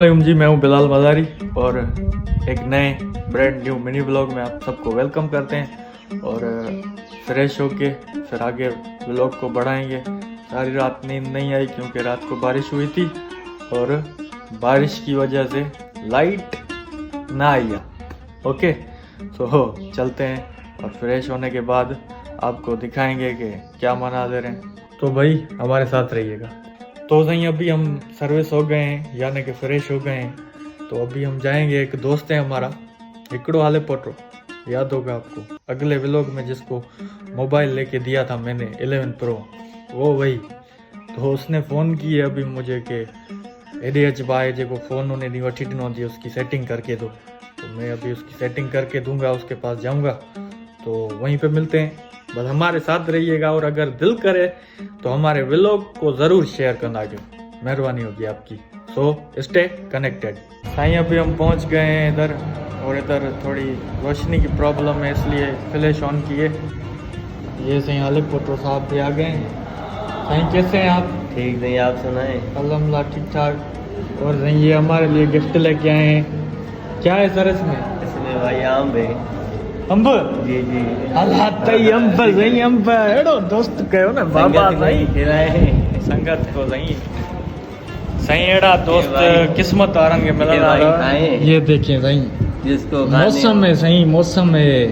वालेकुम जी, मैं हूं बिलाल मज़ारी और एक नए ब्रांड न्यू मिनी ब्लॉग में आप सबको वेलकम करते हैं। और फ्रेश होके फिर आगे ब्लॉग को बढ़ाएंगे। सारी रात नींद नहीं आई क्योंकि रात को बारिश हुई थी और बारिश की वजह से लाइट ना आई। ओके, तो चलते हैं और फ्रेश होने के बाद आपको दिखाएंगे कि क्या मनाज़र हैं। तो भाई हमारे साथ रहिएगा। तो सही अभी हम सर्विस हो गए हैं, यानी कि फ्रेश हो गए हैं। तो अभी हम जाएंगे, एक दोस्त है हमारा हिकड़ो हाले पोटो, याद होगा आपको अगले व्लॉग में जिसको मोबाइल लेके दिया था मैंने 11 प्रो, वो वही। तो उसने फ़ोन की है अभी मुझे कि ADH भाई जो फ़ोन उन्हें नहीं वठी ॾिनो थी उसकी सेटिंग करके दो। तो मैं अभी उसकी सेटिंग करके दूंगा, उसके पास जाऊंगा, तो वहीं पे मिलते हैं। बस हमारे साथ रहिएगा और अगर दिल करे तो हमारे व्लॉग को ज़रूर शेयर करना, जो मेहरबानी होगी आपकी। So stay connected. साईं अभी हम पहुंच गए हैं इधर, और इधर थोड़ी रोशनी की प्रॉब्लम है इसलिए फ्लैश ऑन किए। ये सही हाले पोटो साहब भी आ गए हैं। साईं कैसे हैं आप? ठीक नहीं, आप सुनाएं? अल्हम्दुलिल्लाह ठीक ठाक। और सही ये हमारे लिए गिफ्ट लेके आए हैं। क्या है सर इसमें? इसमें भाई आम है। अंब? जी जी। हालात तई अंब सही अंब एड़ो दोस्त कहो ना बाबा सही खिलाए संगत को सही सही एड़ा दोस्त किस्मत वारन के मिलण वाला। ये देखिए सही जिसको मौसम है, सही मौसम है,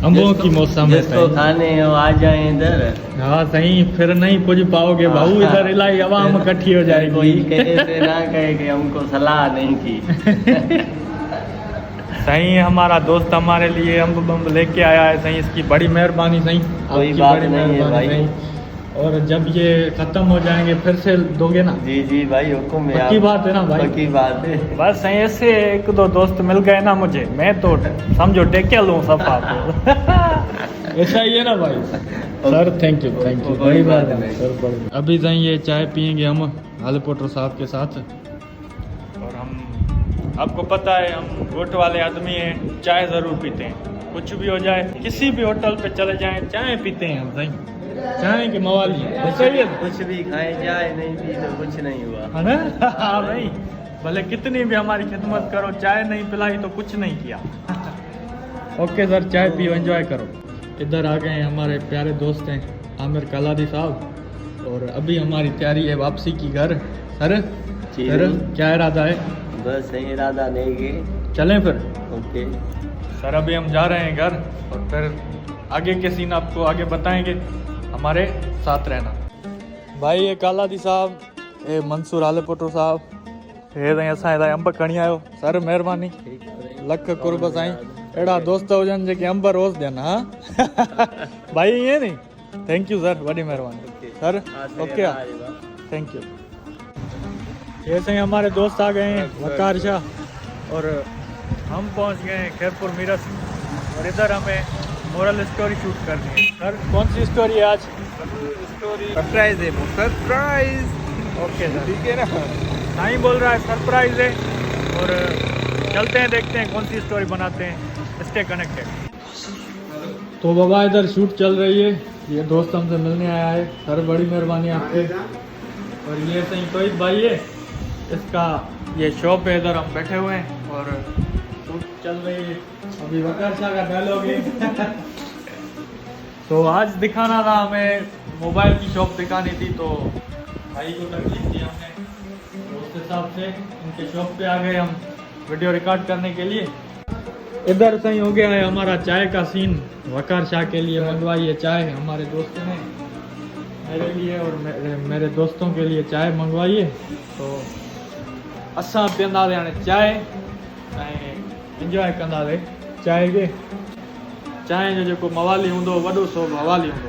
अंबों की मौसम है। जिसको खाने हैं वो आ जाए इधर। हाँ सही, फिर नहीं पुज पाओगे भाऊ, इधर इलाही आवाम इकट्ठी हो जाएगी। कोई कहे से ना कहे कि हमको सलाह नहीं की। सही हमारा दोस्त हमारे लिए अम्ब बम्ब लेके आया है। सही इसकी बड़ी मेहरबानी। सही कोई बात नहीं है भाई। और जब ये खत्म हो जाएंगे फिर से दोगे ना? जी जी भाई, हुक्म है। पक्की बात है ना भाई? पक्की बात है। बस सही ऐसे एक दो दोस्त मिल गए ना मुझे, मैं तो समझो टेके लूँ सब आपको। ऐसा ही है ना भाई? सर थैंक यू बड़ी बात है सर। अभी सही ये चाय पियेंगे हम हाले पोटो साहब के साथ। और हम आपको पता है हम गोट वाले आदमी हैं, चाय ज़रूर पीते हैं। कुछ भी हो जाए, किसी भी होटल पे चले जाएं, चाय पीते हैं हम। सही चाय के मवाली है। कुछ भी खाए, चाय नहीं पी तो कुछ नहीं हुआ, है ना? हाँ भाई, भले कितनी भी हमारी खिदमत करो, चाय नहीं पिलाई तो कुछ नहीं किया। ओके सर, चाय पियो, एंजॉय करो। इधर आ गए हैं हमारे प्यारे दोस्त हैं आमिर कालादी साहब, और अभी हमारी तैयारी है वापसी की घर। सर क्या इरादा है? बस सही इरादा नहीं गए, चलें फिर? ओके सर अभी हम जा रहे हैं घर, और फिर आगे के सीन आपको आगे बताएंगे, हमारे साथ रहना। भाई ये कालादी साहब, ये मंसूर हाले पोटो साहब, हे ताईं असां हितां अंब खणी आयो। सर महिरबानी, लख कुर्ब साईं। अहिड़ा दोस्त हुजनि जेके अंब रोज़ ॾियनि। हाँ भाई ईअं नी? थैंक यू सर, वॾी महिरबानी सर। Okay thank you. ये सही हमारे दोस्त आ गए हैं वकार शाह, और हम पहुंच गए हैं खैरपुर मीरस, और इधर हमें मोरल स्टोरी शूट करनी है। सर कौन सी स्टोरी है आज? स्टोरी सरप्राइज है, सरप्राइज। ओके सर, ठीक है ना? नहीं बोल रहा है सरप्राइज है, और चलते हैं देखते हैं कौन सी स्टोरी बनाते हैं। Stay connected. तो बाबा इधर शूट चल रही है, ये दोस्त हमसे मिलने आया है। सर बड़ी मेहरबानी आपके। और ये सही कोई भाई है, इसका ये शॉप है, इधर हम बैठे हुए हैं और शूट चल रही है। अभी वकार शाह का डायलॉग है। तो आज दिखाना था हमें, मोबाइल की शॉप दिखानी थी, तो भाई को तकलीफ दी हमने, तो उस हिसाब से उनके शॉप पे आ गए हम वीडियो रिकॉर्ड करने के लिए। इधर सही हो गया है हमारा चाय का सीन। वकार शाह के लिए मंगवाई है चाय हमारे दोस्त ने, मेरे लिए और मेरे दोस्तों के लिए चाय मंगवाई है। तो असां पीअंदासीं हाणे चाय ऐं इंजॉय कंदासीं चाय खे। चांहि जो जेको मवाली हूंदो वॾो सो मवाली हूंदो।